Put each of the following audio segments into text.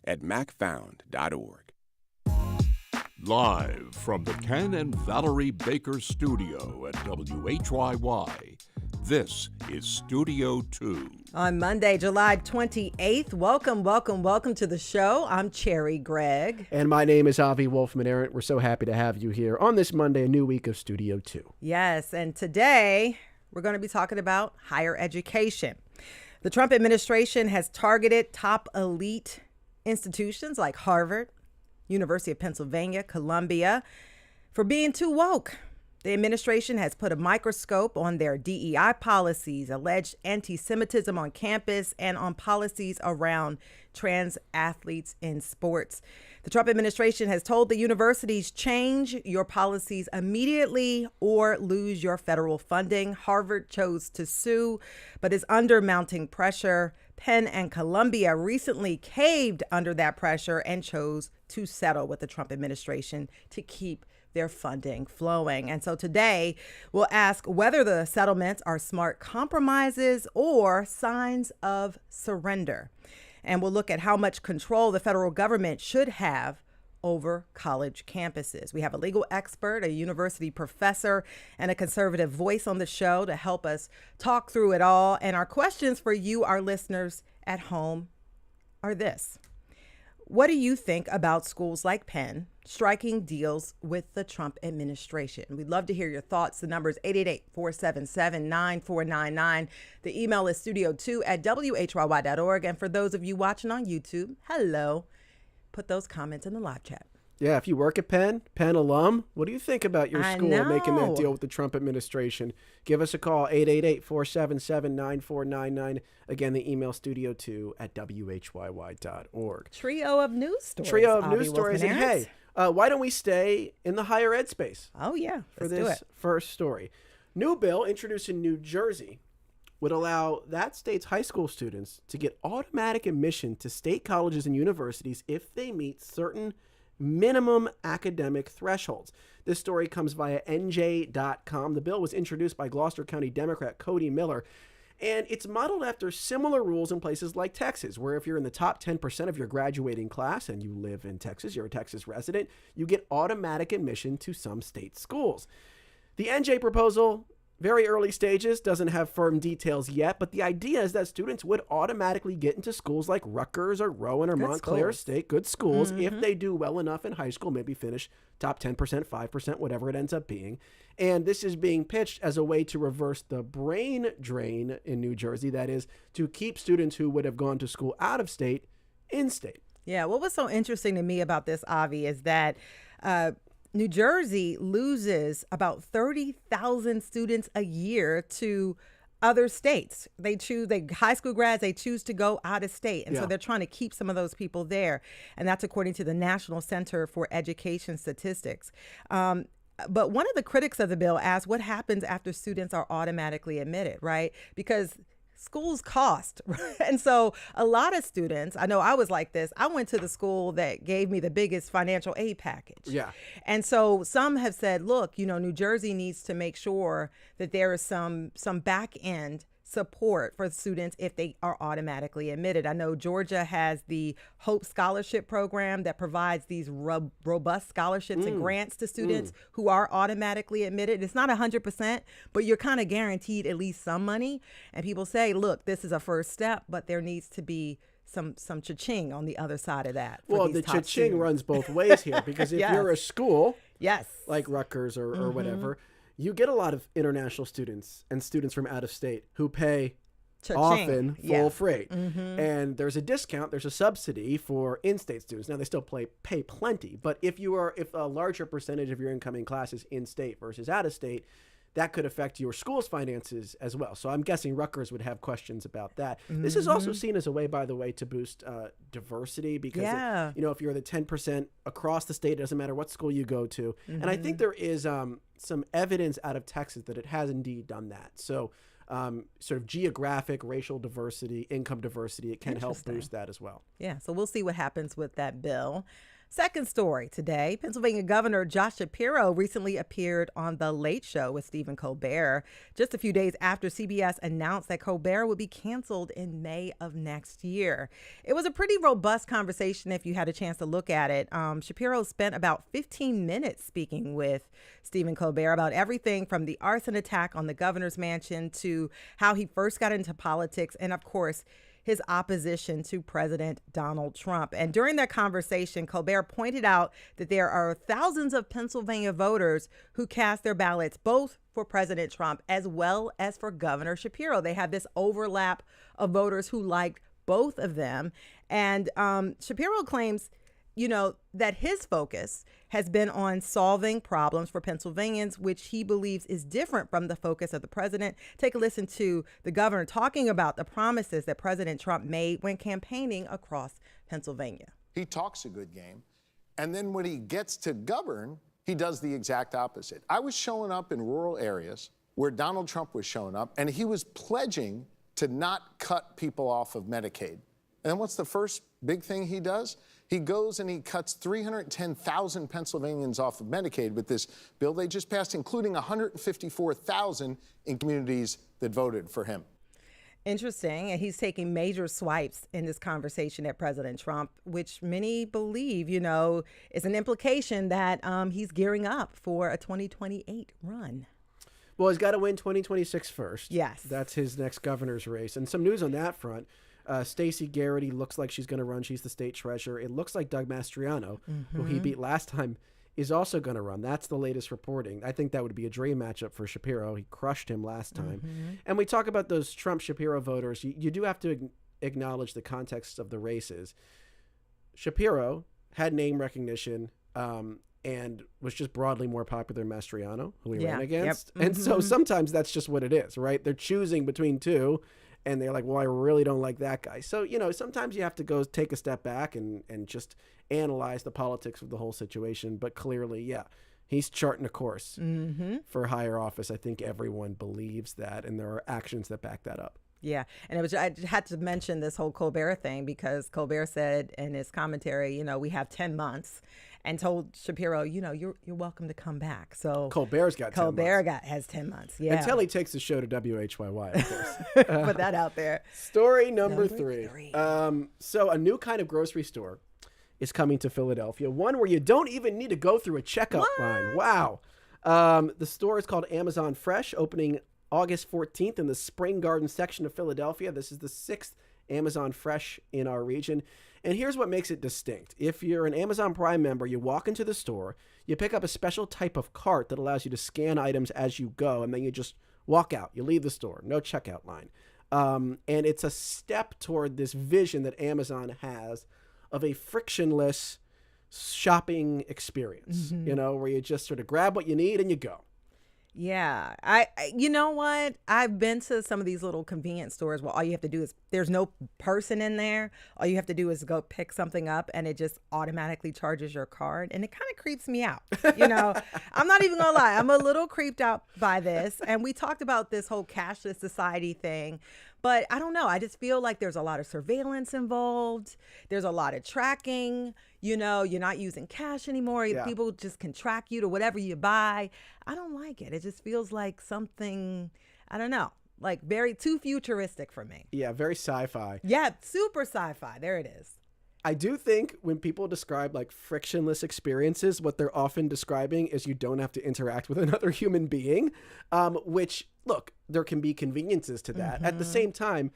at macfound.org. Live from the Ken and Valerie Baker studio at WHYY, this is Studio 2. On Monday, July 28th, welcome to the show. I'm Cherry Gregg. And my name is Avi Wolfman-Arent. We're so happy to have you here on this Monday, a new week of Studio 2. Yes, and today we're going to be talking about higher education. The Trump administration has targeted top elite institutions like Harvard, University of Pennsylvania, Columbia, for being too woke. The administration has put a microscope on their DEI policies, alleged anti-Semitism on campus, and on policies around trans athletes in sports. The Trump administration has told the universities, change your policies immediately or lose your federal funding. Harvard chose to sue, but is under mounting pressure. Penn and Columbia recently caved under that pressure and chose to settle with the Trump administration to keep their funding flowing. And so today we'll ask whether the settlements are smart compromises or signs of surrender. And we'll look at how much control the federal government should have over college campuses. We have a legal expert, a university professor, and a conservative voice on the show to help us talk through it all. And our questions for you, our listeners at home, are this. What do you think about schools like Penn striking deals with the Trump administration? We'd love to hear your thoughts. The number is 888-477-9499. The email is studio2@whyy.org. And for those of you watching on YouTube, hello. Put those comments in the live chat. Yeah, if you work at Penn alum, what do you think about your school making that deal with the Trump administration? Give us a call, 888-477-9499. Again, the email studio2@whyy.org. Trio of news stories. And hey, why don't we stay in the higher ed space? Oh, yeah. For this first story. New bill introduced in New Jersey would allow that state's high school students to get automatic admission to state colleges and universities if they meet certain minimum academic thresholds. This story comes via NJ.com. The bill was introduced by Gloucester County Democrat Cody Miller, and it's modeled after similar rules in places like Texas, where if you're in the top 10% of your graduating class and you live in Texas, you're a Texas resident, you get automatic admission to some state schools. The NJ proposal, very early stages, doesn't have firm details yet, but the idea is that students would automatically get into schools like Rutgers or Rowan or Montclair State, good schools, if they do well enough in high school, maybe finish top 10%, 5%, whatever it ends up being. And this is being pitched as a way to reverse the brain drain in New Jersey, that is, to keep students who would have gone to school out of state in state. Yeah, what was so interesting to me about this, Avi, is that New Jersey loses about 30,000 students a year to other states. High school grads, they choose to go out of state. And so they're trying to keep some of those people there. And that's according to the National Center for Education Statistics. But one of the critics of the bill asked what happens after students are automatically admitted, right? Because schools cost. And so a lot of students, I know I was like this, I went to the school that gave me the biggest financial aid package. Yeah. And so some have said, look, New Jersey needs to make sure that there is some back end support for students if they are automatically admitted. I know Georgia has the Hope Scholarship Program that provides these robust scholarships and grants to students who are automatically admitted. It's not 100%, but you're kind of guaranteed at least some money. And people say, look, this is a first step, but there needs to be some cha-ching on the other side of that. Well, the cha-ching runs both ways here, because if you're a school like Rutgers or whatever, you get a lot of international students and students from out of state who pay often full freight. And there's a discount, there's a subsidy for in-state students. Now, they still pay plenty, but if a larger percentage of your incoming class is in-state versus out of state, that could affect your school's finances as well. So I'm guessing Rutgers would have questions about that. This is also seen as a way, by the way, to boost diversity, because if you're the 10% across the state, it doesn't matter what school you go to. And I think there is some evidence out of Texas that it has indeed done that. So sort of geographic, racial diversity, income diversity, it can help boost that as well. Yeah, so we'll see what happens with that bill. Second story today, Pennsylvania Governor Josh Shapiro recently appeared on The Late Show with Stephen Colbert just a few days after CBS announced that Colbert would be canceled in May of next year. It was a pretty robust conversation if you had a chance to look at it. Shapiro spent about 15 minutes speaking with Stephen Colbert about everything from the arson attack on the governor's mansion to how he first got into politics and, of course, his opposition to President Donald Trump. And during that conversation, Colbert pointed out that there are thousands of Pennsylvania voters who cast their ballots both for President Trump as well as for Governor Shapiro. They have this overlap of voters who liked both of them. And Shapiro claims, that his focus has been on solving problems for Pennsylvanians, which he believes is different from the focus of the president. Take a listen to the governor talking about the promises that President Trump made when campaigning across Pennsylvania. He talks a good game, and then when he gets to govern, he does the exact opposite. I was showing up in rural areas where Donald Trump was showing up, and he was pledging to not cut people off of Medicaid. And then what's the first big thing he does? He goes and he cuts 310,000 Pennsylvanians off of Medicaid with this bill they just passed, including 154,000 in communities that voted for him. Interesting. And he's taking major swipes in this conversation at President Trump, which many believe, is an implication that he's gearing up for a 2028 run. Well, he's got to win 2026 first. Yes. That's his next governor's race. And some news on that front. Stacey Garrity looks like she's going to run. She's the state treasurer. It looks like Doug Mastriano, who he beat last time, is also going to run. That's the latest reporting. I think that would be a dream matchup for Shapiro. He crushed him last time. And we talk about those Trump-Shapiro voters. You do have to acknowledge the context of the races. Shapiro had name recognition and was just broadly more popular than Mastriano, who he ran against. Yep. And so sometimes that's just what it is, right? They're choosing between two. And they're like, well, I really don't like that guy. So, sometimes you have to go take a step back and just analyze the politics of the whole situation. But clearly, he's charting a course for higher office. I think everyone believes that. And there are actions that back that up. Yeah. And I had to mention this whole Colbert thing because Colbert said in his commentary, we have 10 months. And told Shapiro, you're welcome to come back. So Colbert's got 10 months. Has 10 months. Yeah. Until he takes the show to WHYY, of course. Put that out there. Story number three. So a new kind of grocery store is coming to Philadelphia. One where you don't even need to go through a checkout line. Wow. The store is called Amazon Fresh, opening August 14th in the Spring Garden section of Philadelphia. This is the 6th Amazon Fresh in our region. And here's what makes it distinct. If you're an Amazon Prime member, you walk into the store, you pick up a special type of cart that allows you to scan items as you go, and then you just walk out. You leave the store. No checkout line. And it's a step toward this vision that Amazon has of a frictionless shopping experience, where you just sort of grab what you need and you go. Yeah. You know what? I've been to some of these little convenience stores where all you have to do is, there's no person in there. All you have to do is go pick something up and it just automatically charges your card. And it kind of creeps me out. I'm not even gonna lie. I'm a little creeped out by this. And we talked about this whole cashless society thing. But I don't know. I just feel like there's a lot of surveillance involved. There's a lot of tracking. You're not using cash anymore. Yeah. People just can track you to whatever you buy. I don't like it. It just feels like something, I don't know, like very too futuristic for me. Yeah, very sci-fi. Yeah, super sci-fi. There it is. I do think when people describe like frictionless experiences, what they're often describing is you don't have to interact with another human being, which, look, there can be conveniences to that. At the same time,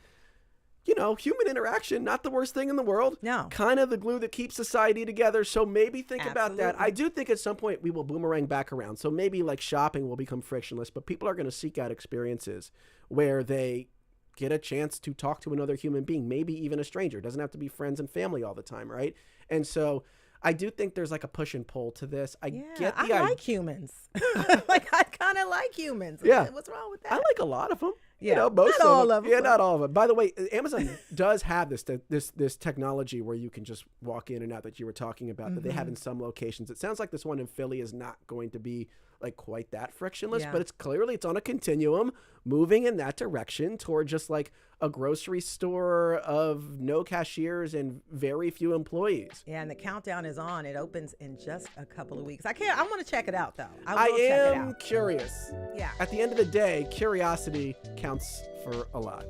human interaction, not the worst thing in the world. No. Kind of the glue that keeps society together. So maybe think about that. I do think at some point we will boomerang back around. So maybe like shopping will become frictionless, but people are going to seek out experiences where they get a chance to talk to another human being, maybe even a stranger. It doesn't have to be friends and family all the time, right? And so I do think there's like a push and pull to this. I like humans. I kind of like humans. Yeah. What's wrong with that? I like a lot of them. Yeah, most not of all them. of them. Yeah, not all of them. By the way, Amazon does have this technology where you can just walk in and out that you were talking about that they have in some locations. It sounds like this one in Philly is not going to be like quite that frictionless, but it's on a continuum moving in that direction toward just like a grocery store of no cashiers and very few employees. Yeah, and the countdown is on. It opens in just a couple of weeks. I want to check it out, though. I will check it am out. curious. Yeah. At the end of the day, curiosity counts for a lot.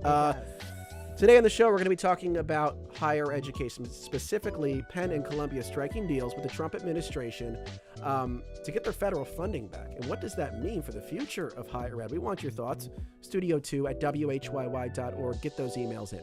Today on the show, we're going to be talking about higher education, specifically Penn and Columbia striking deals with the Trump administration to get their federal funding back. And what does that mean for the future of higher ed? We want your thoughts. Studio 2 at WHYY.org. Get those emails in.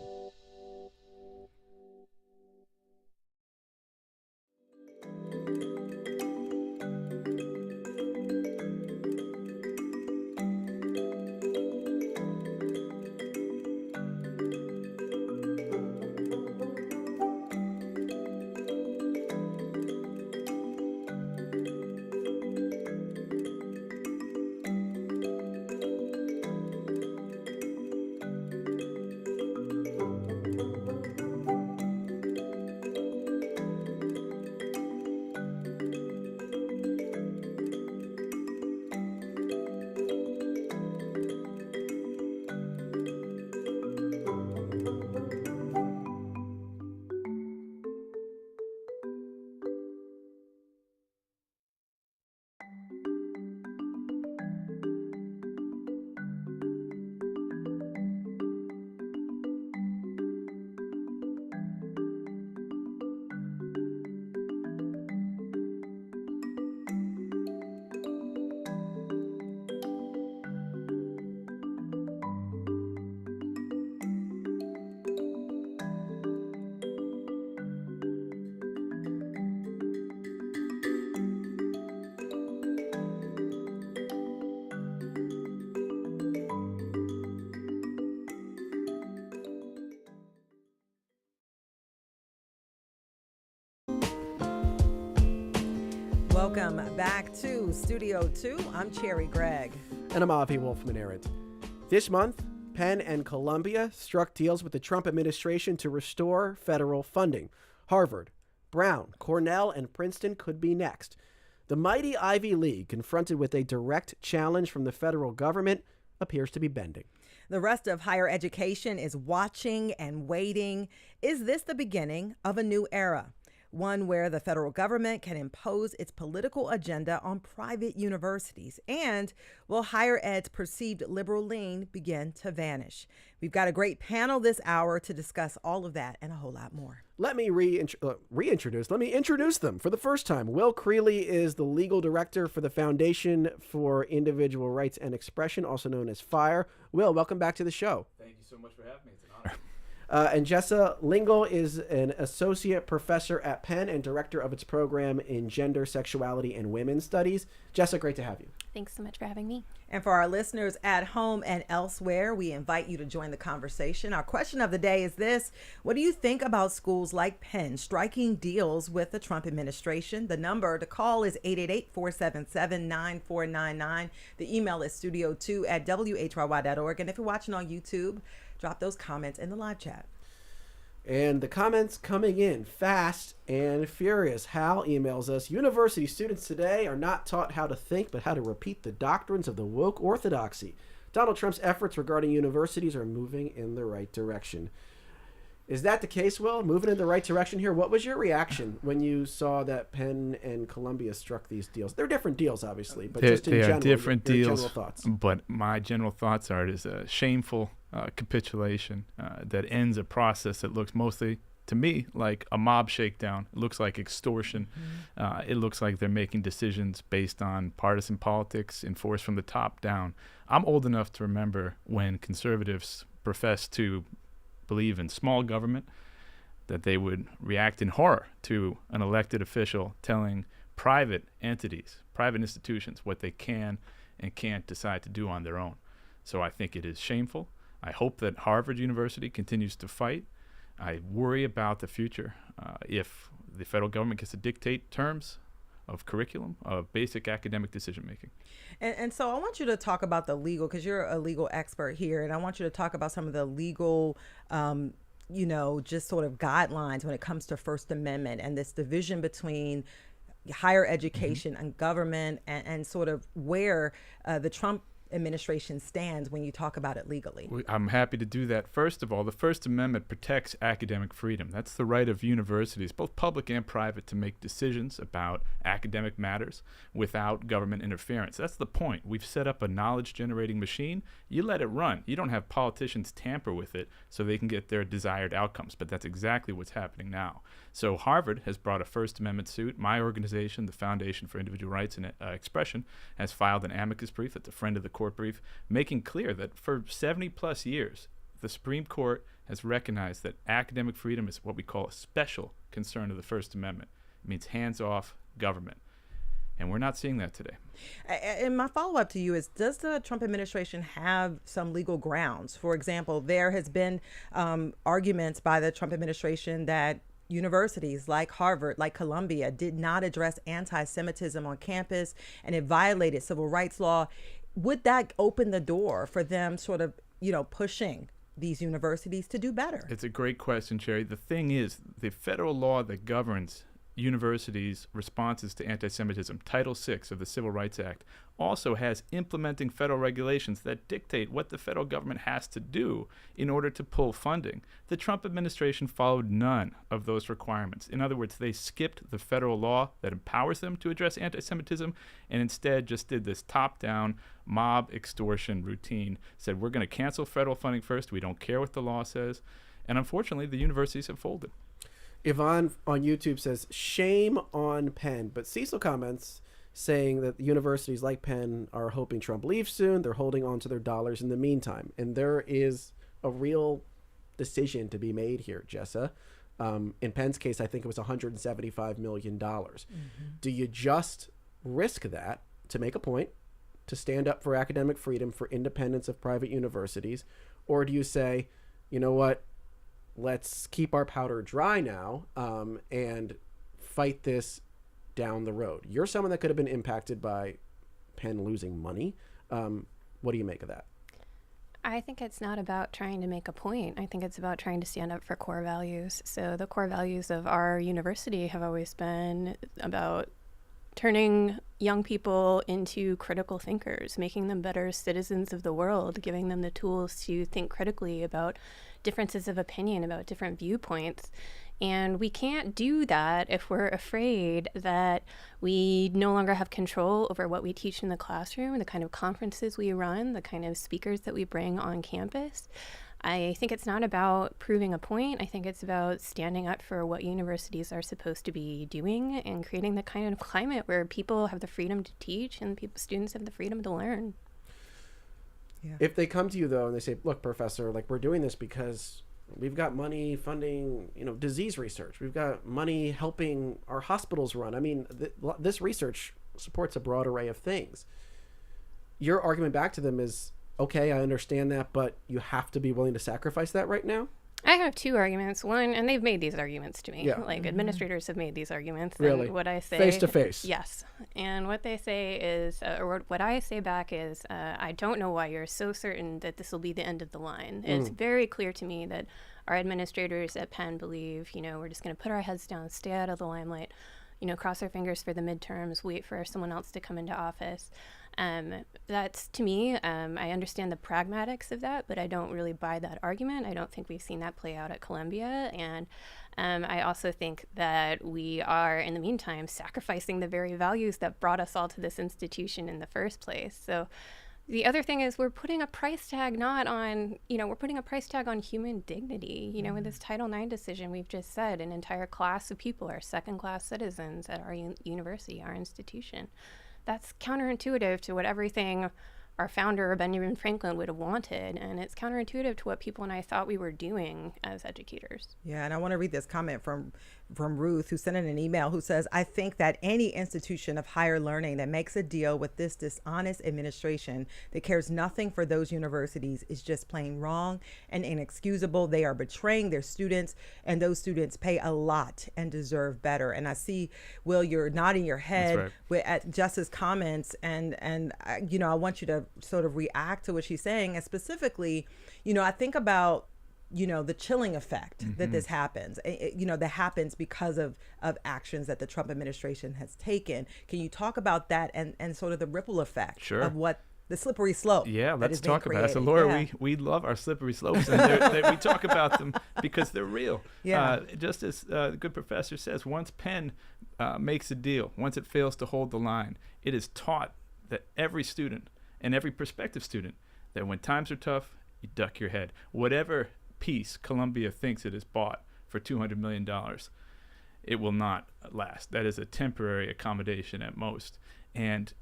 Welcome back to Studio 2. I'm Cherry Gregg. And I'm Avi Wolfman Arendt. This month, Penn and Columbia struck deals with the Trump administration to restore federal funding. Harvard, Brown, Cornell, and Princeton could be next. The mighty Ivy League, confronted with a direct challenge from the federal government, appears to be bending. The rest of higher education is watching and waiting. Is this the beginning of a new era? One where the federal government can impose its political agenda on private universities? And will higher ed's perceived liberal lean begin to vanish? We've got a great panel this hour to discuss all of that and a whole lot more. Let me introduce them for the first time. Will Creeley is the legal director for the Foundation for Individual Rights and Expression, also known as FIRE. Will, welcome back to the show. Thank you so much for having me. It's an honor. And Jessa Lingel is an associate professor at Penn and director of its program in gender, sexuality, and women's studies. Jessa, great to have you. Thanks so much for having me. And for our listeners at home and elsewhere, we invite you to join the conversation. Our question of the day is this: what do you think about schools like Penn striking deals with the Trump administration? The number to call is 888-477-9499. The email is studio2 at WHYY.org. And if you're watching on YouTube, drop those comments in the live chat. And the comments coming in fast and furious. Hal emails us, university students today are not taught how to think, but how to repeat the doctrines of the woke orthodoxy. Donald Trump's efforts regarding universities are moving in the right direction. Is that the case, Will? Moving in the right direction here? What was your reaction when you saw that Penn and Columbia struck these deals? They're different deals, obviously, but just in general, they are different your deals. general thoughts. But my general thoughts are it is a shameful capitulation that ends a process that looks mostly, to me, like a mob shakedown. It looks like extortion. It looks like they're making decisions based on partisan politics enforced from the top down. I'm old enough to remember when conservatives professed to believe in small government, that they would react in horror to an elected official telling private entities, private institutions, what they can and can't decide to do on their own. So I think it is shameful. I hope that Harvard University continues to fight. I worry about the future if the federal government gets to dictate terms of curriculum, of basic academic decision making. And so I want you to talk about the legal, because you're a legal expert here, and I want you to talk about some of the legal, just sort of guidelines when it comes to First Amendment and this division between higher education and government, and sort of where the Trump administration stands when you talk about it legally. I'm happy to do that. First of all, the First Amendment protects academic freedom. That's the right of universities, both public and private, to make decisions about academic matters without government interference. That's the point. We've set up a knowledge-generating machine. You let it run. You don't have politicians tamper with it so they can get their desired outcomes, but that's exactly what's happening now. So Harvard has brought a First Amendment suit. My organization, the Foundation for Individual Rights and Expression, has filed an amicus brief that's a friend of the court brief, making clear that for 70 plus years, the Supreme Court has recognized that academic freedom is what we call a special concern of the First Amendment. It means hands-off government. And we're not seeing that today. And my follow-up to you is, does the Trump administration have some legal grounds? For example, there has been arguments by the Trump administration that universities like Harvard, like Columbia, did not address anti-Semitism on campus, and it violated civil rights law. Would that open the door for them sort of, pushing these universities to do better? It's a great question, Sherry. The thing is, the federal law that governs universities' responses to anti-Semitism, Title VI of the Civil Rights Act, also has implementing federal regulations that dictate what the federal government has to do in order to pull funding. The Trump administration followed none of those requirements. In other words, they skipped the federal law that empowers them to address anti-Semitism and instead just did this top-down mob extortion routine, said we're going to cancel federal funding first, we don't care what the law says, and unfortunately the universities have folded. Yvonne on YouTube says, shame on Penn. But Cecil comments saying that the universities like Penn are hoping Trump leaves soon. They're holding on to their dollars in the meantime. And there is a real decision to be made here, Jessa. In Penn's case, I think it was $175 million. Do you just risk that to make a point, to stand up for academic freedom, for independence of private universities? Or do you say, you know what? Let's keep our powder dry now and fight this down the road. You're someone that could have been impacted by Penn losing money. What do you make of that? I think it's not about trying to make a point. I think it's about trying to stand up for core values. So the core values of our university have always been about turning young people into critical thinkers, making them better citizens of the world, giving them the tools to think critically about differences of opinion, about different viewpoints. And we can't do that if we're afraid that we no longer have control over what we teach in the classroom, the kind of conferences we run, the kind of speakers that we bring on campus. I think it's not about proving a point. I think it's about standing up for what universities are supposed to be doing and creating the kind of climate where people have the freedom to teach and students have the freedom to learn. Yeah. If they come to you, though, and they say, look, professor, we're doing this because we've got money funding, disease research. We've got money helping our hospitals run. I mean, this research supports a broad array of things. Your argument back to them is, okay, I understand that, but you have to be willing to sacrifice that right now? I have two arguments. One, and they've made these arguments to me. Yeah. Administrators have made these arguments. Really? And what I say, face to face. Yes. And what they say is, or what I say back is, I don't know why you're so certain that this will be the end of the line. It's very clear to me that our administrators at Penn believe, we're just going to put our heads down, stay out of the limelight, cross our fingers for the midterms, wait for someone else to come into office. That's, to me, I understand the pragmatics of that, but I don't really buy that argument. I don't think we've seen that play out at Columbia. And I also think that we are, in the meantime, sacrificing the very values that brought us all to this institution in the first place. So the other thing is we're putting a price tag we're putting a price tag on human dignity. With this Title IX decision, we've just said an entire class of people are second-class citizens at our university, our institution. That's counterintuitive to what everything our founder, Benjamin Franklin, would have wanted. And it's counterintuitive to what people and I thought we were doing as educators. Yeah, and I want to read this comment from Ruth, who sent in an email, who says, I think that any institution of higher learning that makes a deal with this dishonest administration that cares nothing for those universities is just plain wrong and inexcusable. They are betraying their students, and those students pay a lot and deserve better. And I see, Will, you're nodding your head at Jessa's comments, and I want you to sort of react to what she's saying. And specifically, I think about the chilling effect that this happens, that happens because of actions that the Trump administration has taken. Can you talk about that and sort of the ripple effect of what the slippery slope. Yeah, that let's is being talk about it. As a created. lawyer, Yeah. we love our slippery slopes, and we talk about them because they're real. Yeah. Just as the good professor says, once Penn makes a deal, once it fails to hold the line, it is taught that every student and every prospective student that when times are tough, you duck your head. Whatever piece Columbia thinks it has bought for $200 million, it will not last. That is a temporary accommodation at most. And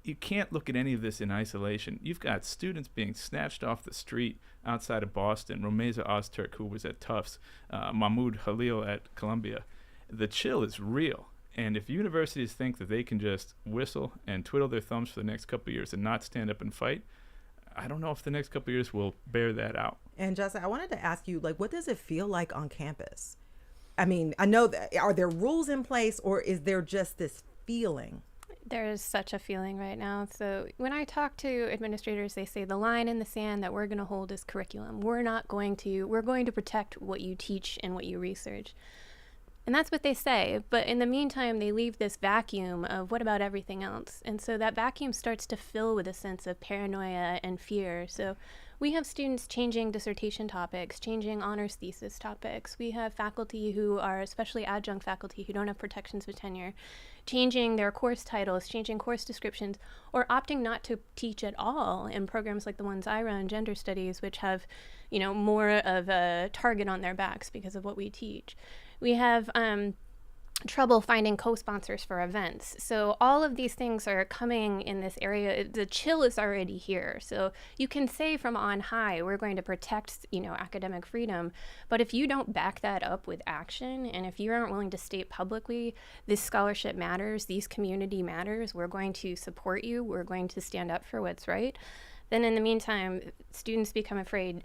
you can't look at any of this in isolation. You've got students being snatched off the street outside of Boston, Romeza Ozturk, who was at Tufts, Mahmoud Khalil at Columbia. The chill is real. And if universities think that they can just whistle and twiddle their thumbs for the next couple of years and not stand up and fight, I don't know if the next couple of years will bear that out. And Jessa, I wanted to ask you, like, what does it feel like on campus? I mean, I know that, are there rules in place, or is there just this feeling? There's such a feeling right now. So when I talk to administrators, they say the line in the sand that we're going to hold is curriculum. We're going to protect what you teach and what you research. And that's what they say. But in the meantime, they leave this vacuum of what about everything else? And so that vacuum starts to fill with a sense of paranoia and fear. So we have students changing dissertation topics, changing honors thesis topics. We have faculty who are, especially adjunct faculty, who don't have protections of tenure, changing their course titles, changing course descriptions, or opting not to teach at all in programs like the ones I run, gender studies, which have, more of a target on their backs because of what we teach. We have trouble finding co-sponsors for events. So all of these things are coming in this area. The chill is already here. So you can say from on high, we're going to protect, academic freedom. But if you don't back that up with action, and if you aren't willing to state publicly, this scholarship matters, these community matters, we're going to support you, we're going to stand up for what's right, then in the meantime, students become afraid,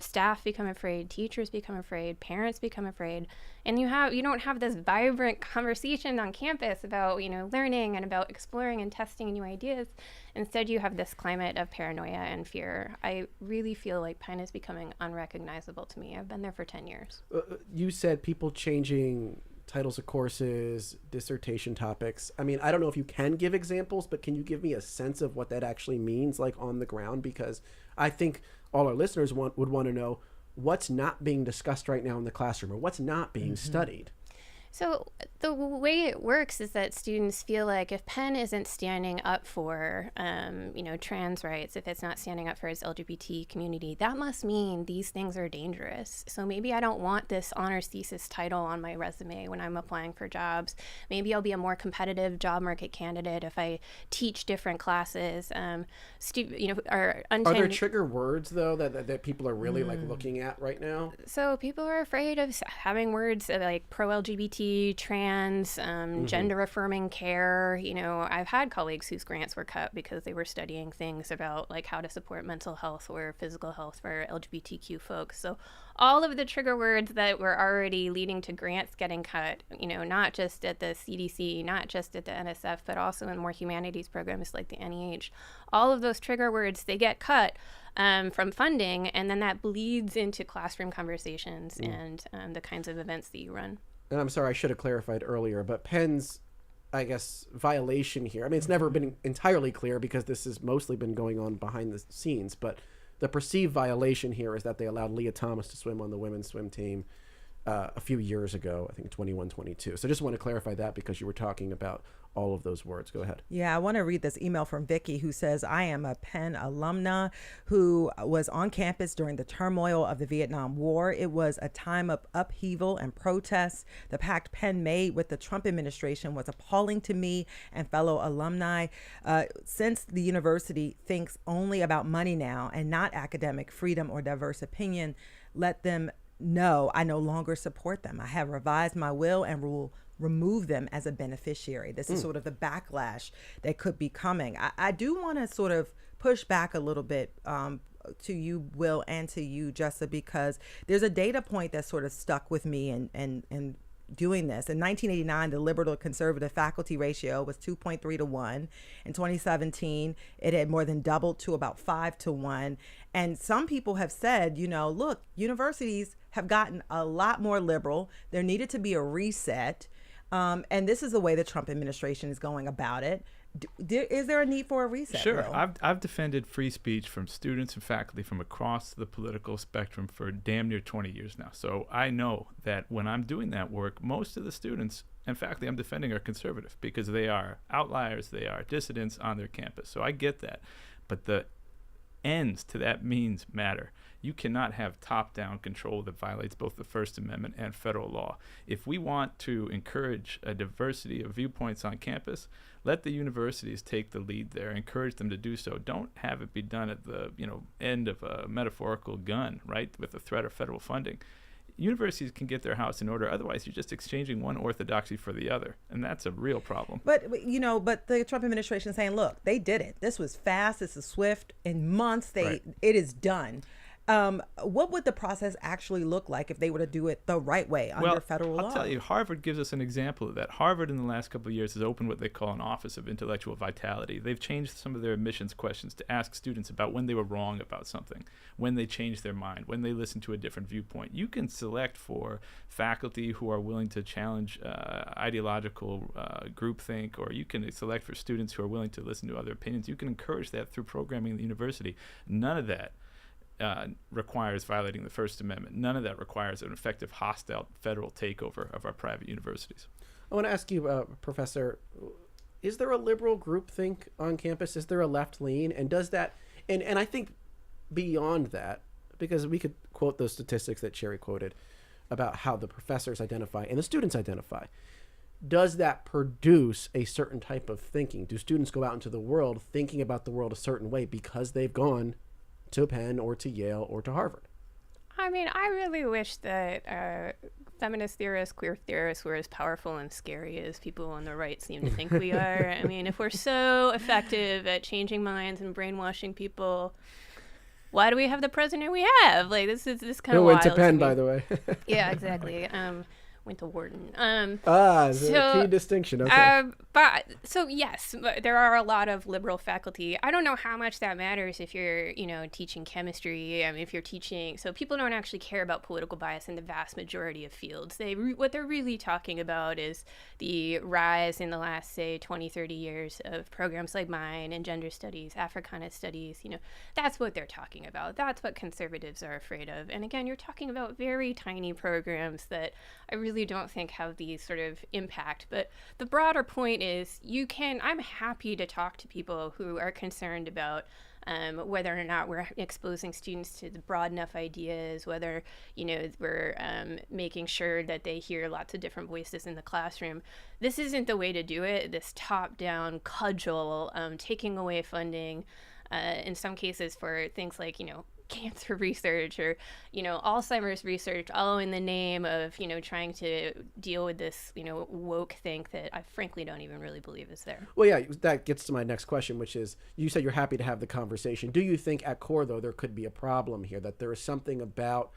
staff become afraid, teachers become afraid, parents become afraid, and you don't have this vibrant conversation on campus about learning and about exploring and testing new ideas. Instead, you have this climate of paranoia and fear. I really feel like Penn is becoming unrecognizable to me. I've been there for 10 years. You said people changing titles of courses, dissertation topics. I mean, I don't know if you can give examples, but can you give me a sense of what that actually means, like on the ground? Because I think all our listeners would want to know what's not being discussed right now in the classroom, or what's not being studied. So the way it works is that students feel like if Penn isn't standing up for, trans rights, if it's not standing up for its LGBT community, that must mean these things are dangerous. So maybe I don't want this honors thesis title on my resume when I'm applying for jobs. Maybe I'll be a more competitive job market candidate if I teach different classes. Are there trigger words, though, that people are really looking at right now? So people are afraid of having words like pro-LGBT, trans, gender affirming care. I've had colleagues whose grants were cut because they were studying things about like how to support mental health or physical health for LGBTQ folks. So all of the trigger words that were already leading to grants getting cut, not just at the CDC, not just at the NSF, but also in more humanities programs like the NEH. All of those trigger words, they get cut from funding, and then that bleeds into classroom conversations and the kinds of events that you run. And I'm sorry, I should have clarified earlier, but Penn's, I guess, violation here, I mean, it's never been entirely clear because this has mostly been going on behind the scenes, but the perceived violation here is that they allowed Leah Thomas to swim on the women's swim team a few years ago, I think 21-22. So just want to clarify that because you were talking about all of those words. Go ahead. Yeah, I want to read this email from Vicky, who says, I am a Penn alumna who was on campus during the turmoil of the Vietnam War. It was a time of upheaval and protests. The pact Penn made with the Trump administration was appalling to me and fellow alumni. Since the university thinks only about money now and not academic freedom or diverse opinion, let them know I no longer support them. I have revised my will and will remove them as a beneficiary. This is sort of the backlash that could be coming. I do want to sort of push back a little bit to you, Will, and to you, Jessa, because there's a data point that sort of stuck with me and doing this. In 1989, the liberal to conservative faculty ratio was 2.3 to 1. In 2017, it had more than doubled to about 5 to 1. And some people have said, look, universities have gotten a lot more liberal. There needed to be a reset. And this is the way the Trump administration is going about it. Is there a need for a reset? Sure. Will? I've defended free speech from students and faculty from across the political spectrum for damn near 20 years now. So I know that when I'm doing that work, most of the students and faculty I'm defending are conservative because they are outliers, they are dissidents on their campus. So I get that. But the ends to that means matter. You cannot have top-down control that violates both the First Amendment and federal law. If we want to encourage a diversity of viewpoints on campus, let the universities take the lead there, encourage them to do so. Don't have it be done at the end of a metaphorical gun, right, with the threat of federal funding. Universities can get their house in order. Otherwise, you're just exchanging one orthodoxy for the other, and that's a real problem. But the Trump administration is saying, look, they did it. This was fast. This is swift. In months, it is done. What would the process actually look like if they were to do it the right way under federal law? I'll tell you, Harvard gives us an example of that. Harvard in the last couple of years has opened what they call an Office of Intellectual Vitality. They've changed some of their admissions questions to ask students about when they were wrong about something, when they changed their mind, when they listened to a different viewpoint. You can select for faculty who are willing to challenge ideological groupthink, or you can select for students who are willing to listen to other opinions. You can encourage that through programming in the university. None of that requires violating the First Amendment. None of that requires an effective hostile federal takeover of our private universities. I want to ask you, Professor, is there a liberal groupthink on campus? Is there a left lean? And does that, and I think beyond that, because we could quote those statistics that Sherry quoted about how the professors identify and the students identify. Does that produce a certain type of thinking? Do students go out into the world thinking about the world a certain way because they've gone to Penn or to Yale or to Harvard? I mean, I really wish that feminist theorists, queer theorists were as powerful and scary as people on the right seem to think we are. I mean, if we're so effective at changing minds and brainwashing people, why do we have the president we have? Like, this kind of wild. Who went to Penn, by the way. Yeah, exactly. Went to Wharton. So key distinction. Okay. Yes, there are a lot of liberal faculty. I don't know how much that matters if you're, teaching chemistry. If you're teaching, so people don't actually care about political bias in the vast majority of fields. What they're really talking about is the rise in the last, say, 20, 30 years of programs like mine and gender studies, Africana studies. That's what they're talking about. That's what conservatives are afraid of. And again, you're talking about very tiny programs that I really don't think have the sort of impact. But the broader point is I'm happy to talk to people who are concerned about whether or not we're exposing students to the broad enough ideas, whether, we're making sure that they hear lots of different voices in the classroom. This isn't the way to do it, this top-down cudgel, taking away funding, in some cases for things like, cancer research or, Alzheimer's research, all in the name of, trying to deal with this, woke thing that I frankly don't even really believe is there. Well, yeah, that gets to my next question, which is, you said you're happy to have the conversation. Do you think at core, though, there could be a problem here, that there is something about,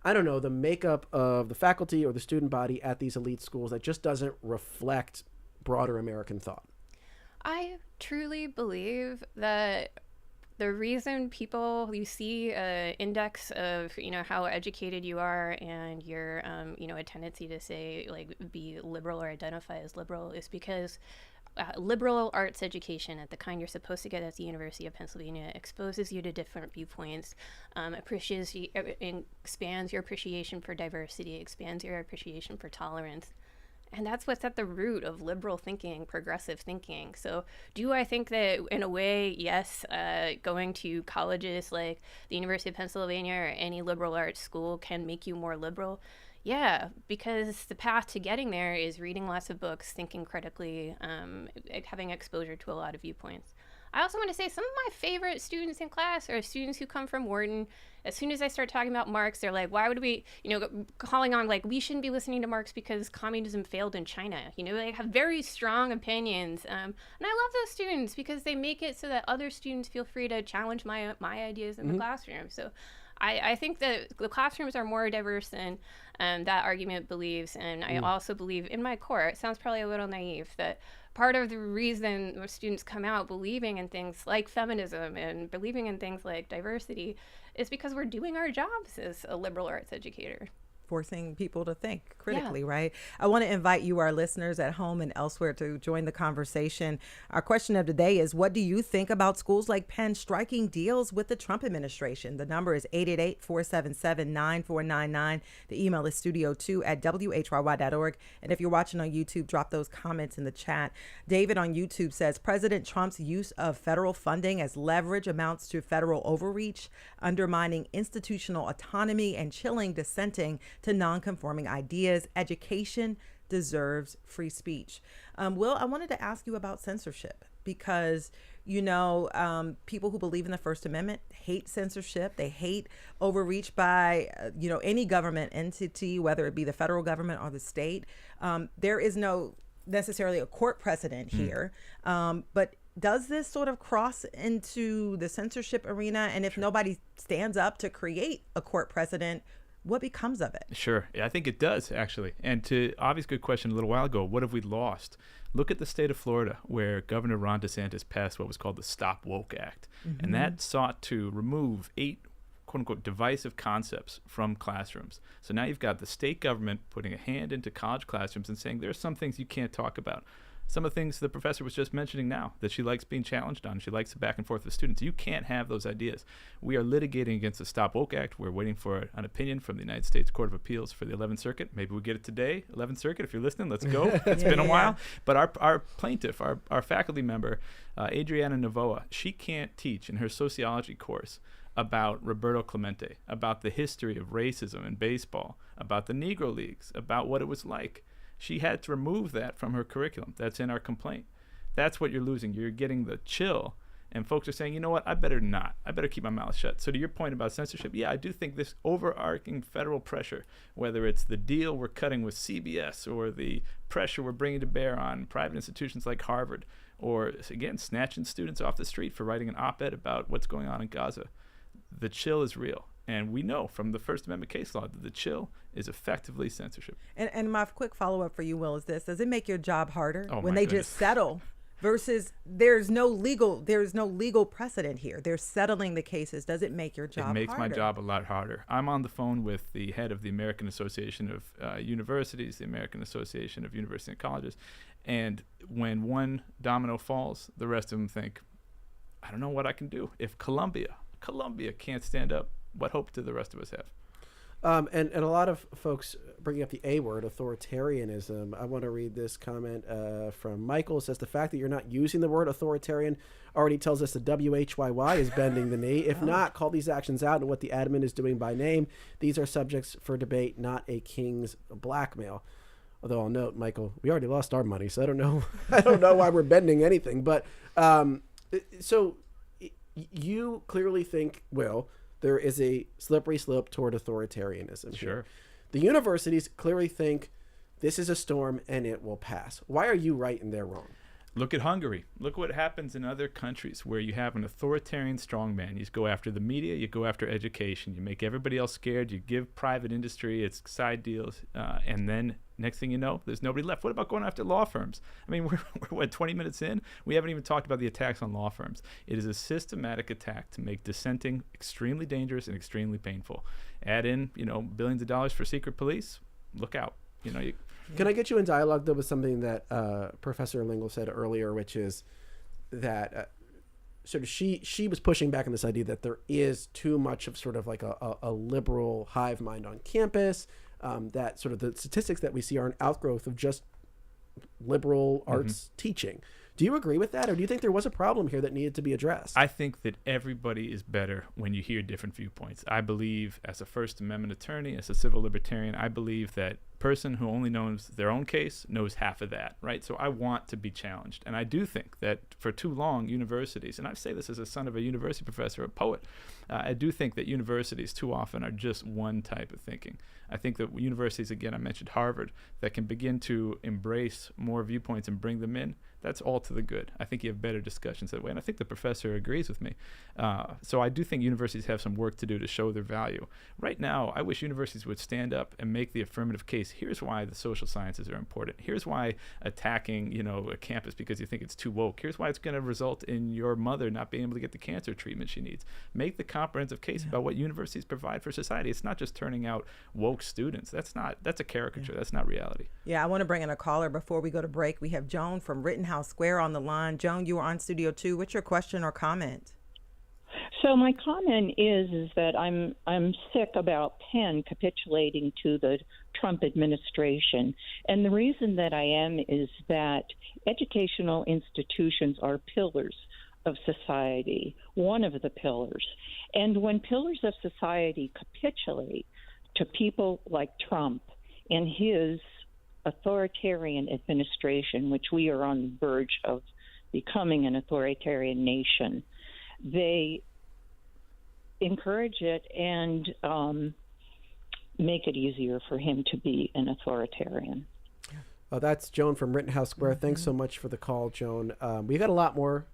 I don't know, the makeup of the faculty or the student body at these elite schools that just doesn't reflect broader American thought? I truly believe that the reason you see an index of, how educated you are and your, a tendency to say, like, be liberal or identify as liberal is because liberal arts education at the kind you're supposed to get at the University of Pennsylvania exposes you to different viewpoints, expands your appreciation for diversity, expands your appreciation for tolerance. And that's what's at the root of liberal thinking, progressive thinking. So do I think that, in a way, yes, going to colleges like the University of Pennsylvania or any liberal arts school can make you more liberal? Yeah, because the path to getting there is reading lots of books, thinking critically, having exposure to a lot of viewpoints. I also want to say some of my favorite students in class are students who come from Wharton. As soon as I start talking about Marx, they're like, why would we, calling on, like, we shouldn't be listening to Marx because communism failed in China. They have very strong opinions. And I love those students because they make it so that other students feel free to challenge my ideas in the classroom. So I think that the classrooms are more diverse than that argument believes. And I also believe in my core, it sounds probably a little naive, that part of the reason students come out believing in things like feminism and believing in things like diversity is because we're doing our jobs as a liberal arts educator. forcing people to think critically, right? I want to invite you, our listeners at home and elsewhere, to join the conversation. Our question of the day is, what do you think about schools like Penn striking deals with the Trump administration? The number is 888-477-9499. The email is studio2@whyy.org. And if you're watching on YouTube, drop those comments in the chat. David on YouTube says, President Trump's use of federal funding as leverage amounts to federal overreach, undermining institutional autonomy and chilling dissenting to non-conforming ideas. Education deserves free speech. Will, I wanted to ask you about censorship because, people who believe in the First Amendment hate censorship. They hate overreach by, any government entity, whether it be the federal government or the state. There is no necessarily a court precedent here, but does this sort of cross into the censorship arena? And if nobody stands up to create a court precedent, what becomes of it? Sure. Yeah, I think it does, actually. And to Avi's good question a little while ago, what have we lost? Look at the state of Florida, where Governor Ron DeSantis passed what was called the Stop Woke Act. And that sought to remove 8 quote-unquote divisive concepts from classrooms. So now you've got the state government putting a hand into college classrooms and saying there are some things you can't talk about. Some of the things the professor was just mentioning now that she likes being challenged on. She likes the back and forth with students. You can't have those ideas. We are litigating against the Stop Woke Act. We're waiting for an opinion from the United States Court of Appeals for the 11th Circuit. Maybe we get it today. 11th Circuit, if you're listening, let's go. It's been a while. But our plaintiff, our faculty member, Adriana Novoa, she can't teach in her sociology course about Roberto Clemente, about the history of racism in baseball, about the Negro Leagues, about what it was like. She had to remove that from her curriculum. That's in our complaint. That's what you're losing. You're getting the chill. And folks are saying, you know what, I better not. I better keep my mouth shut. So to your point about censorship, yeah, I do think this overarching federal pressure, whether it's the deal we're cutting with CBS or the pressure we're bringing to bear on private institutions like Harvard, or, again, snatching students off the street for writing an op-ed about what's going on in Gaza, the chill is real. And we know from the First Amendment case law that the chill is effectively censorship. And my quick follow-up for you, Will, is this. Does it make your job harder when my they goodness. just settle versus there's no legal precedent here? They're settling the cases. Does it make your job harder? It makes my job a lot harder. I'm on the phone with the head of the American Association of Universities, the American Association of Universities and Colleges. And when one domino falls, the rest of them think, I don't know what I can do. If Columbia can't stand up, what hope do the rest of us have? And a lot of folks bringing up the A word, authoritarianism. I want to read this comment from Michael. It says, the fact that you're not using the word authoritarian already tells us the WHYY is bending the knee. If not, call these actions out and what the admin is doing by name. These are subjects for debate, not a king's blackmail. Although I'll note, Michael, we already lost our money, so I don't know why we're bending anything. But so you clearly think, Will, there is a slippery slope toward authoritarianism. Sure. Here. The universities clearly think this is a storm and it will pass. Why are you right and they're wrong? Look at Hungary. Look what happens in other countries where you have an authoritarian strongman. You go after the media, you go after education, you make everybody else scared, you give private industry its side deals, and then next thing you know, there's nobody left. What about going after law firms? I mean, we're 20 minutes in? We haven't even talked about the attacks on law firms. It is a systematic attack to make dissenting extremely dangerous and extremely painful. Add in, billions of dollars for secret police, look out. Can I get you in dialogue, though, with something that Professor Lingel said earlier, which is that sort of she was pushing back on this idea that there is too much of sort of like a liberal hive mind on campus, that sort of the statistics that we see are an outgrowth of just liberal arts teaching. Do you agree with that, or do you think there was a problem here that needed to be addressed? I think that everybody is better when you hear different viewpoints. I believe, as a First Amendment attorney, as a civil libertarian, I believe that person who only knows their own case knows half of that, right? So I want to be challenged. And I do think that for too long, universities, and I say this as a son of a university professor, a poet, I do think that universities too often are just one type of thinking. I think that universities, again, I mentioned Harvard, that can begin to embrace more viewpoints and bring them in, that's all to the good. I think you have better discussions that way, and I think the professor agrees with me. So I do think universities have some work to do to show their value. Right now, I wish universities would stand up and make the affirmative case Here's why the social sciences are important. Here's why attacking, a campus because you think it's too woke. Here's why it's going to result in your mother not being able to get the cancer treatment she needs. Make the comprehensive case about what universities provide for society. It's not just turning out woke students. That's a caricature. That's not reality. Yeah, I want to bring in a caller before we go to break. We have Joan from Rittenhouse Square on the line. Joan, you are on Studio 2. What's your question or comment? So my comment is that I'm sick about Penn capitulating to the Trump administration. And the reason that I am is that educational institutions are pillars of society, one of the pillars. And when pillars of society capitulate to people like Trump and his authoritarian administration, which we are on the verge of becoming an authoritarian nation, they encourage it and make it easier for him to be an authoritarian. That's Joan from Rittenhouse Square. Thanks so much for the call, Joan. We got a lot more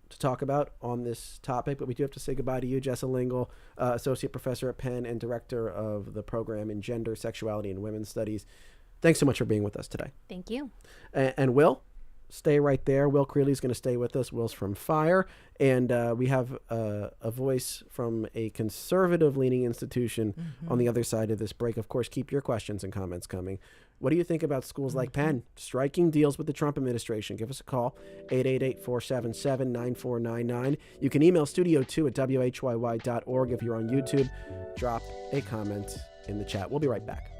to talk about on this topic, but we do have to say goodbye to you, Jessa Lingel, Associate Professor at Penn and Director of the program in Gender, Sexuality, and Women's Studies. Thanks so much for being with us today. Thank you. And Will, stay right there. Will Creeley's going to stay with us. Will's from FIRE. And we have a voice from a conservative-leaning institution on the other side of this break. Of course, keep your questions and comments coming. What do you think about schools like Penn striking deals with the Trump administration? Give us a call, 888-477-9499. You can email studio2@whyy.org. If you're on YouTube, drop a comment in the chat. We'll be right back.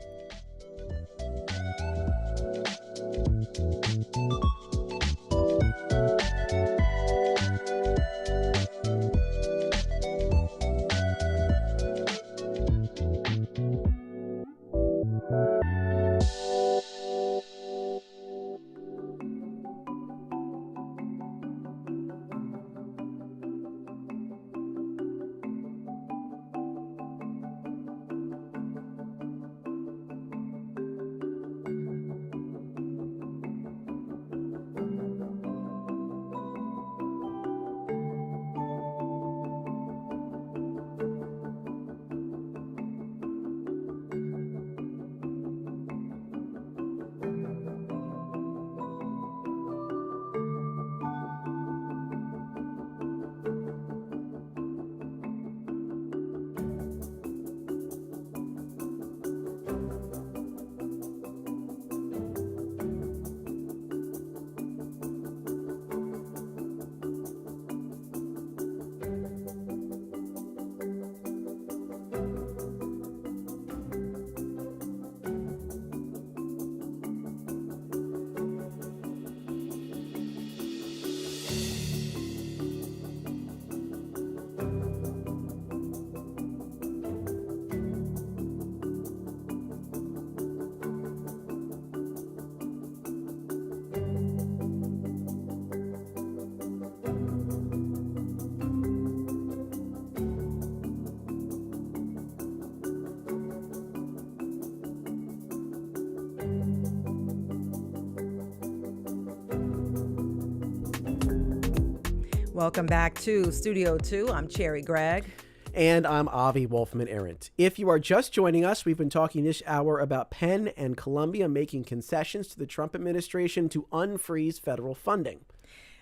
Welcome back to Studio 2. I'm Cherry Gregg. And I'm Avi Wolfman-Arendt. If you are just joining us, we've been talking this hour about Penn and Columbia making concessions to the Trump administration to unfreeze federal funding.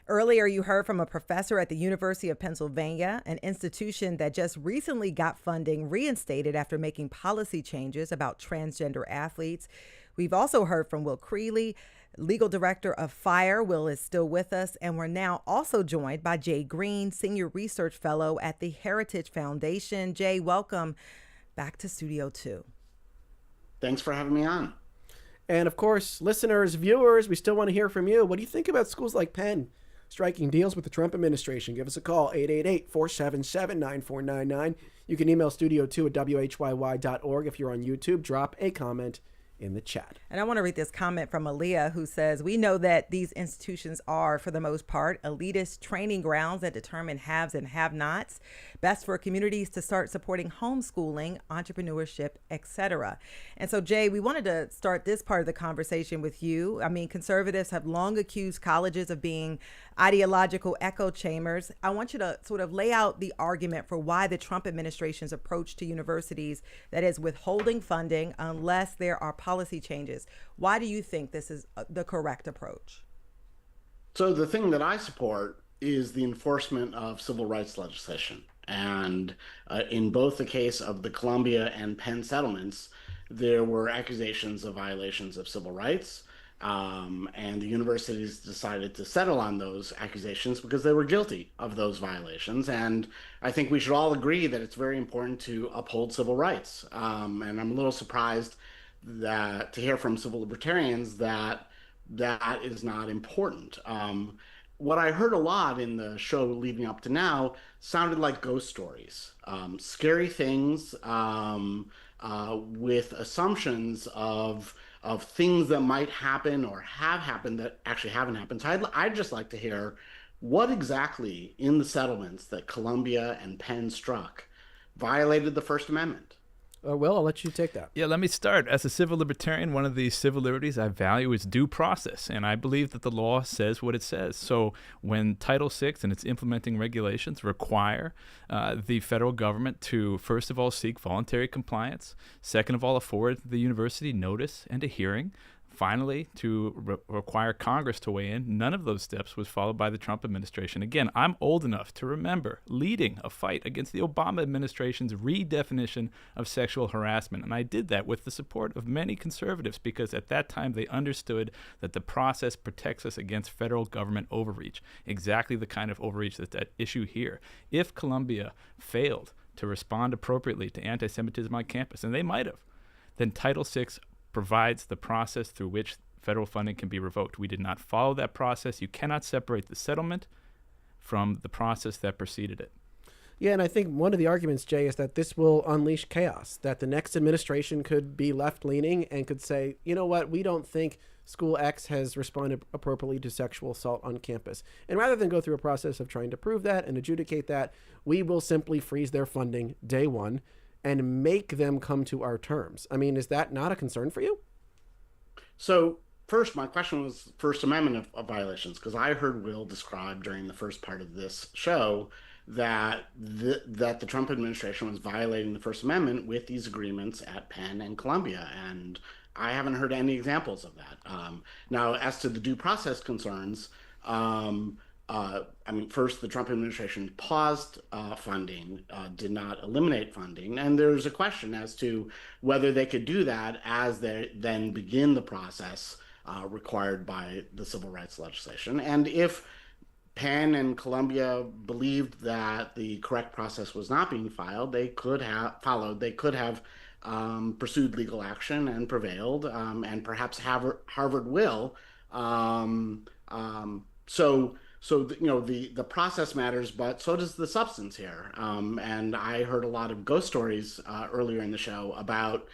Earlier, you heard from a professor at the University of Pennsylvania, an institution that just recently got funding reinstated after making policy changes about transgender athletes. We've also heard from Will Creeley, legal director of FIRE. Will is still with us, and we're now also joined by Jay Green, senior research fellow at the Heritage Foundation. Jay, welcome back to Studio 2. Thanks for having me on. And of course, listeners, viewers, we still want to hear from you. What do you think about schools like Penn striking deals with the Trump administration? Give us a call, 888-477-9499. You can email studio2@whyy.org. If you're on YouTube, drop a comment in the chat. And I want to read this comment from Aaliyah, who says, we know that these institutions are, for the most part, elitist training grounds that determine haves and have-nots. Best for communities to start supporting homeschooling, entrepreneurship, etc. And so, Jay, we wanted to start this part of the conversation with you. I mean, conservatives have long accused colleges of being ideological echo chambers. I want you to sort of lay out the argument for why the Trump administration's approach to universities, that is withholding funding unless there are policy changes. Why do you think this is the correct approach? So the thing that I support is the enforcement of civil rights legislation. And in both the case of the Columbia and Penn settlements, there were accusations of violations of civil rights. And the universities decided to settle on those accusations because they were guilty of those violations. And I think we should all agree that it's very important to uphold civil rights. And I'm a little surprised to hear from civil libertarians that that is not important. What I heard a lot in the show leading up to now sounded like ghost stories, scary things with assumptions of things that might happen or have happened that actually haven't happened. So I'd just like to hear what exactly in the settlements that Columbia and Penn struck violated the First Amendment. Will, I'll let you take that. Yeah, let me start. As a civil libertarian, one of the civil liberties I value is due process, and I believe that the law says what it says. So when Title VI and its implementing regulations require the federal government to, first of all, seek voluntary compliance, second of all, afford the university notice and a hearing, finally, to require Congress to weigh in, none of those steps was followed by the Trump administration. Again, I'm old enough to remember leading a fight against the Obama administration's redefinition of sexual harassment. And I did that with the support of many conservatives because at that time they understood that the process protects us against federal government overreach, exactly the kind of overreach that's at issue here. If Columbia failed to respond appropriately to anti-Semitism on campus, and they might have, then Title VI provides the process through which federal funding can be revoked. We did not follow that process. You cannot separate the settlement from the process that preceded it. Yeah, and I think one of the arguments, Jay, is that this will unleash chaos, that the next administration could be left-leaning and could say, you know what, we don't think School X has responded appropriately to sexual assault on campus. And rather than go through a process of trying to prove that and adjudicate that, we will simply freeze their funding day one and make them come to our terms. I mean, is that not a concern for you? So first, my question was First Amendment of violations, because I heard Will describe during the first part of this show that the Trump administration was violating the First Amendment with these agreements at Penn and Columbia, and I haven't heard any examples of that. Now, as to the due process concerns, first, the Trump administration paused funding, did not eliminate funding, and there's a question as to whether they could do that as they then begin the process required by the civil rights legislation. And if Penn and Columbia believed that the correct process was not being followed, they could have pursued legal action and prevailed, and perhaps Harvard will. So the process matters, but so does the substance here. And I heard a lot of ghost stories earlier in the show about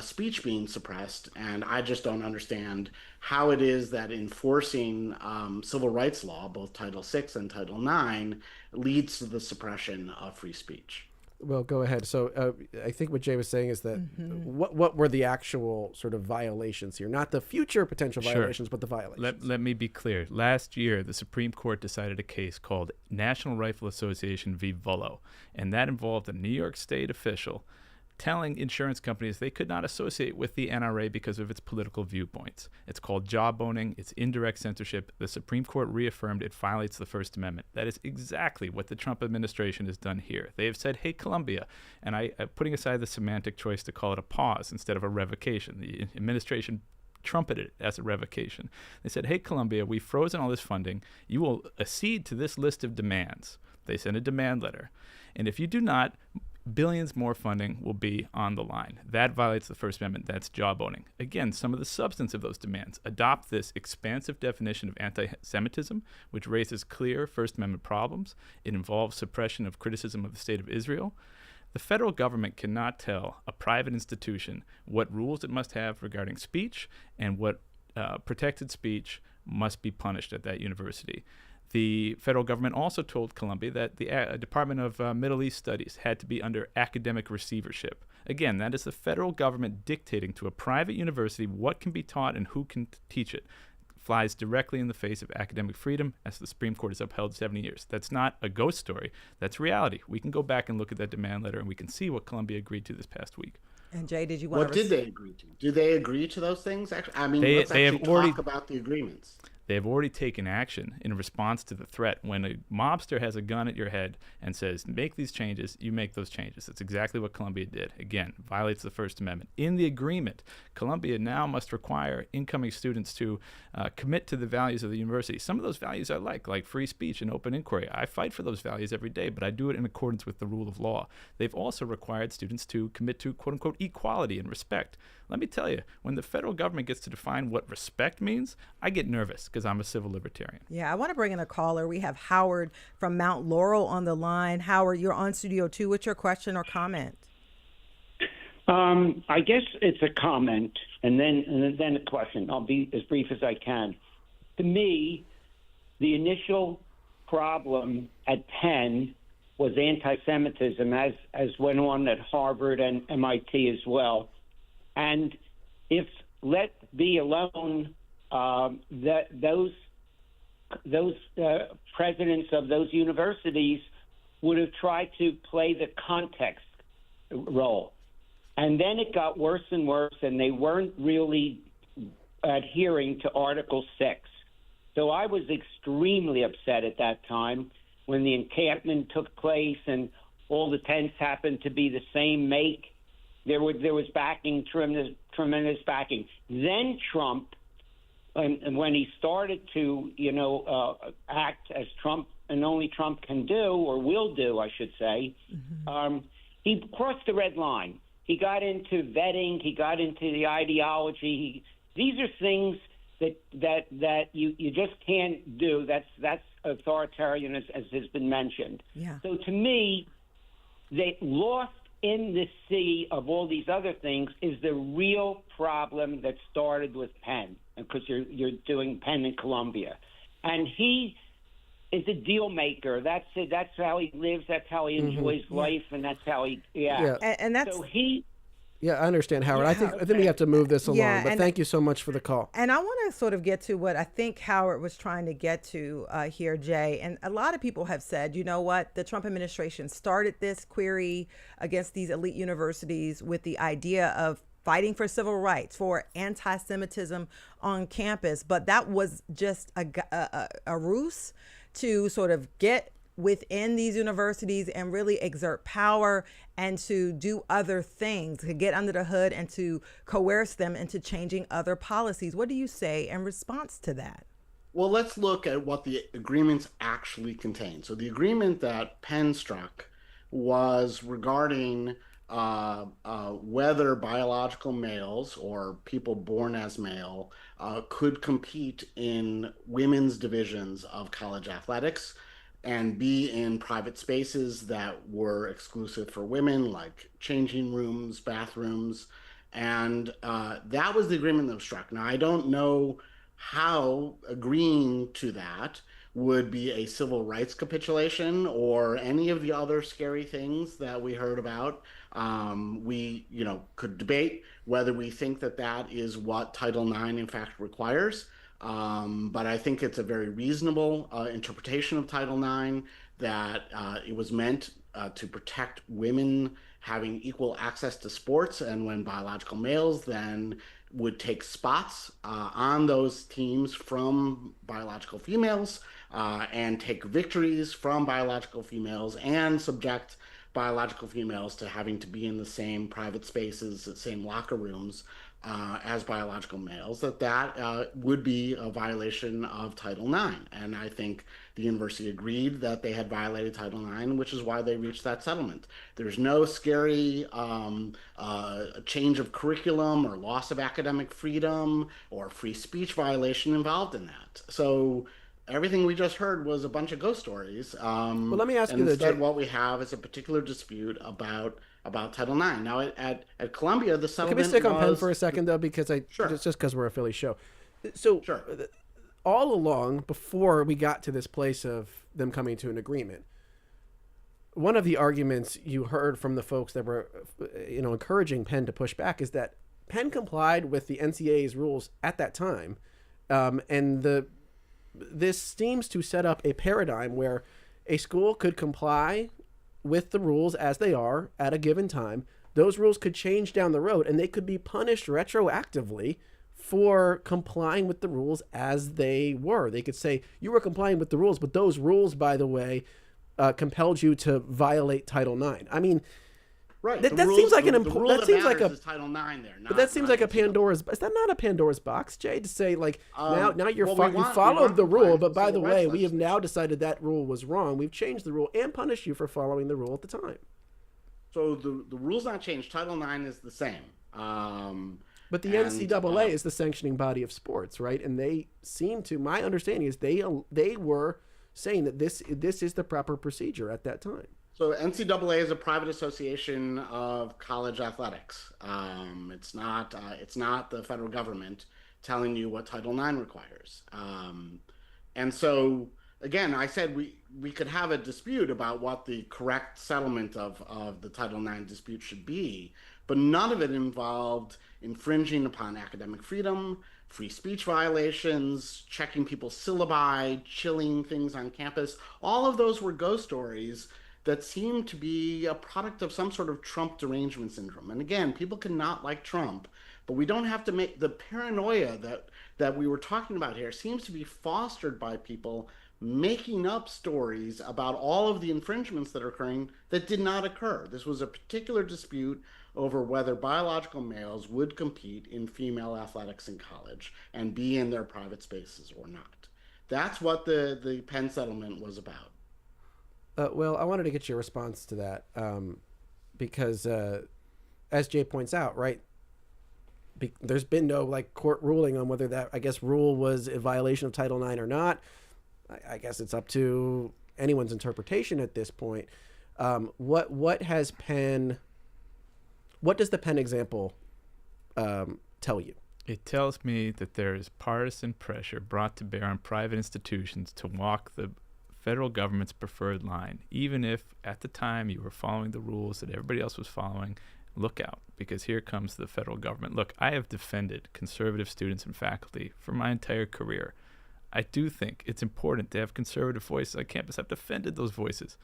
speech being suppressed, and I just don't understand how it is that enforcing civil rights law, both Title VI and Title IX, leads to the suppression of free speech. Well, go ahead. So I think what Jay was saying is that what were the actual sort of violations here? Not the future potential violations, but the violations. Let me be clear. Last year, the Supreme Court decided a case called National Rifle Association v. Vullo, and that involved a New York State official telling insurance companies they could not associate with the NRA because of its political viewpoints. It's called jawboning. It's indirect censorship. The Supreme Court reaffirmed it violates the First Amendment. That is exactly what the Trump administration has done here. They have said, hey, Columbia, and putting aside the semantic choice to call it a pause instead of a revocation, the administration trumpeted it as a revocation. They said, hey, Columbia, we've frozen all this funding. You will accede to this list of demands. They sent a demand letter. And if you do not, billions more funding will be on the line. That violates the First Amendment. That's jawboning. Again, some of the substance of those demands. Adopt this expansive definition of anti-Semitism, which raises clear First Amendment problems. It involves suppression of criticism of the State of Israel. The federal government cannot tell a private institution what rules it must have regarding speech and what protected speech must be punished at that university. The federal government also told Columbia that the Department of Middle East Studies had to be under academic receivership. Again, that is the federal government dictating to a private university what can be taught and who can teach it. flies directly in the face of academic freedom, as the Supreme Court has upheld 70 years. That's not a ghost story. That's reality. We can go back and look at that demand letter, and we can see what Columbia agreed to this past week. And Jay, did you want What did they agree to? Do they agree to those things? Actually, I mean, let's actually talk about the agreements. They have already taken action in response to the threat. When a mobster has a gun at your head and says, make these changes, you make those changes. That's exactly what Columbia did. Again, violates the First Amendment. In the agreement, Columbia now must require incoming students to commit to the values of the university. Some of those values I like free speech and open inquiry. I fight for those values every day, but I do it in accordance with the rule of law. They've also required students to commit to, quote unquote, equality and respect. Let me tell you, when the federal government gets to define what respect means, I get nervous because I'm a civil libertarian. Yeah, I want to bring in a caller. We have Howard from Mount Laurel on the line. Howard, you're on Studio 2. What's your question or comment? I guess it's a comment and then a question. I'll be as brief as I can. To me, the initial problem at Penn was anti-Semitism, as went on at Harvard and MIT as well. And if let be alone that those presidents of those universities would have tried to play the context role. And then it got worse and worse, and they weren't really adhering to Article 6. So I was extremely upset at that time when the encampment took place and all the tents happened to be the same make. There was backing, tremendous backing. Then Trump, and when he started to, act as Trump and only Trump can do, or will do, I should say, he crossed the red line. He got into vetting. He got into the ideology. These are things that you just can't do. That's authoritarian, as has been mentioned. Yeah. So to me, they lost in the sea of all these other things is the real problem that started with Penn, because you're doing Penn and Columbia, and he is a deal maker. That's it. That's how he lives. That's how he enjoys life, and that's how he. Yeah. And that's so he. Yeah, I understand, Howard. I think we have to move this along, but thank you so much for the call. And I want to sort of get to what I think Howard was trying to get to here, Jay. And a lot of people have said, you know what, the Trump administration started this query against these elite universities with the idea of fighting for civil rights, for anti-Semitism on campus. But that was just a ruse to sort of get within these universities and really exert power and to do other things, to get under the hood and to coerce them into changing other policies. What do you say in response to that? Well, let's look at what the agreements actually contain. So the agreement that Penn struck was regarding whether biological males or people born as male could compete in women's divisions of college athletics and be in private spaces that were exclusive for women, like changing rooms, bathrooms. And that was the agreement that was struck. Now, I don't know how agreeing to that would be a civil rights capitulation or any of the other scary things that we heard about. We, could debate whether we think that that is what Title IX in fact requires. But I think it's a very reasonable interpretation of Title IX that it was meant to protect women having equal access to sports, and when biological males then would take spots on those teams from biological females and take victories from biological females and subject biological females to having to be in the same private spaces, the same locker rooms as biological males, that would be a violation of Title IX. And I think the university agreed that they had violated Title IX, which is why they reached that settlement. There's no scary change of curriculum or loss of academic freedom or free speech violation involved in that. So everything we just heard was a bunch of ghost stories. Well, let me ask you this. Instead, what we have is a particular dispute about Title IX. Now, at Columbia, the settlement Can we stick on Penn for a second, though, because Sure. It's just because we're a Philly show. So Sure. All along, before we got to this place of them coming to an agreement, one of the arguments you heard from the folks that were, encouraging Penn to push back is that Penn complied with the NCAA's rules at that time, And this seems to set up a paradigm where a school could comply with the rules as they are at a given time. Those rules could change down the road, and they could be punished retroactively for complying with the rules as they were. They could say, you were complying with the rules, but those rules, by the way, compelled you to violate Title IX. I mean, right. That seems like that seems like a Title IX there. But that seems like a Pandora's. Is that not a Pandora's box, Jay? To say like now you followed the rule, but by the way, we have now decided that rule was wrong. We've changed the rule and punished you for following the rule at the time. So the rule's not changed. Title IX is the same. But the NCAA is the sanctioning body of sports, right? And they seem to. My understanding is they were saying that this is the proper procedure at that time. So NCAA is a private association of college athletics. It's not the federal government telling you what Title IX requires. And so again, I said we could have a dispute about what the correct settlement of the Title IX dispute should be, but none of it involved infringing upon academic freedom, free speech violations, checking people's syllabi, chilling things on campus. All of those were ghost stories that seemed to be a product of some sort of Trump derangement syndrome. And again, people can not like Trump, but we don't have to make the paranoia that we were talking about here seems to be fostered by people making up stories about all of the infringements that are occurring that did not occur. This was a particular dispute over whether biological males would compete in female athletics in college and be in their private spaces or not. That's what the Penn settlement was about. Well, I wanted to get your response to that because, as Jay points out, right, there's been no court ruling on whether that, I guess, rule was a violation of Title IX or not. I guess it's up to anyone's interpretation at this point. What does the Penn example tell you? It tells me that there is partisan pressure brought to bear on private institutions to walk the federal government's preferred line, even if at the time you were following the rules that everybody else was following. Look out, because here comes the federal government. Look, I have defended conservative students and faculty for my entire career. I do think it's important to have conservative voices on campus. I've defended those voices.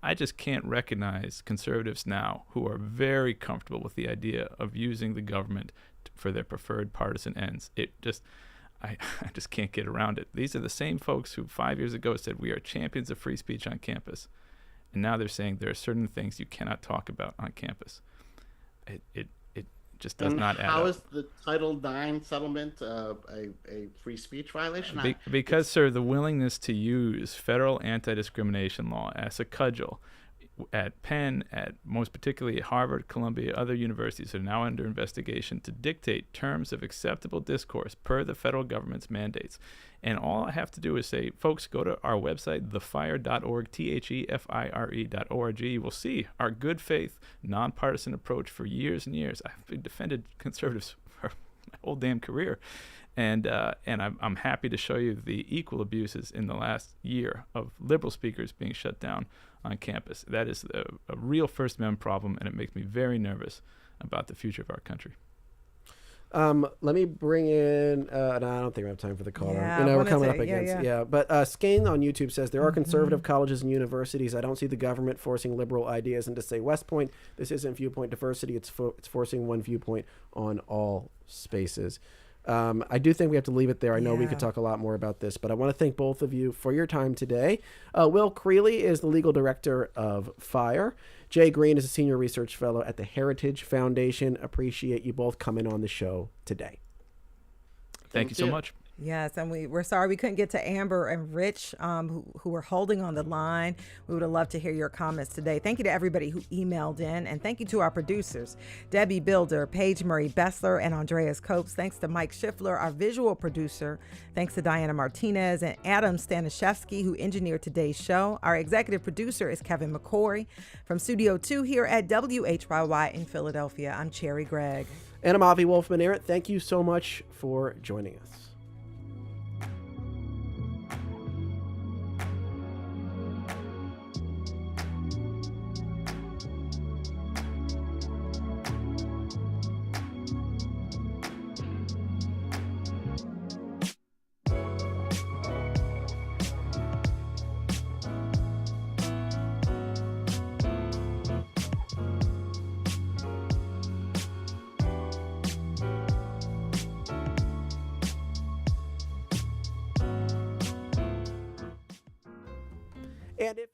I just can't recognize conservatives now who are very comfortable with the idea of using the government for their preferred partisan ends. I just can't get around it. These are the same folks who 5 years ago said we are champions of free speech on campus. And now they're saying there are certain things you cannot talk about on campus. It just does not add up. How is the Title IX settlement a free speech violation? Because, sir, the willingness to use federal anti-discrimination law as a cudgel at Penn, at most particularly at Harvard, Columbia, other universities are now under investigation to dictate terms of acceptable discourse per the federal government's mandates. And all I have to do is say, folks, go to our website, thefire.org, thefire.org. You will see our good faith, nonpartisan approach for years and years. I've defended conservatives for my whole damn career. And I'm happy to show you the equal abuses in the last year of liberal speakers being shut down on campus. That is a real First Amendment problem, and it makes me very nervous about the future of our country. Let me bring in, no, I don't think we have time for the caller. Yeah, we're coming up against, But Skane on YouTube says, there are conservative colleges and universities. I don't see the government forcing liberal ideas into, say, West Point. This isn't viewpoint diversity. It's forcing one viewpoint on all spaces. I do think we have to leave it there. I know we could talk a lot more about this, but I want to thank both of you for your time today. Will Creeley is the legal director of FIRE. Jay Green is a senior research fellow at the Heritage Foundation. Appreciate you both coming on the show today. Thank you so much. Yes, and we're sorry we couldn't get to Amber and Rich, who were holding on the line. We would have loved to hear your comments today. Thank you to everybody who emailed in, and thank you to our producers, Debbie Builder, Paige Murray Bessler, and Andreas Copes. Thanks to Mike Schiffler, our visual producer. Thanks to Diana Martinez and Adam Stanishevsky, who engineered today's show. Our executive producer is Kevin McCory. From Studio 2 here at WHYY in Philadelphia, I'm Cherry Gregg. And I'm Avi Wolfman-Arent. Thank you so much for joining us. And if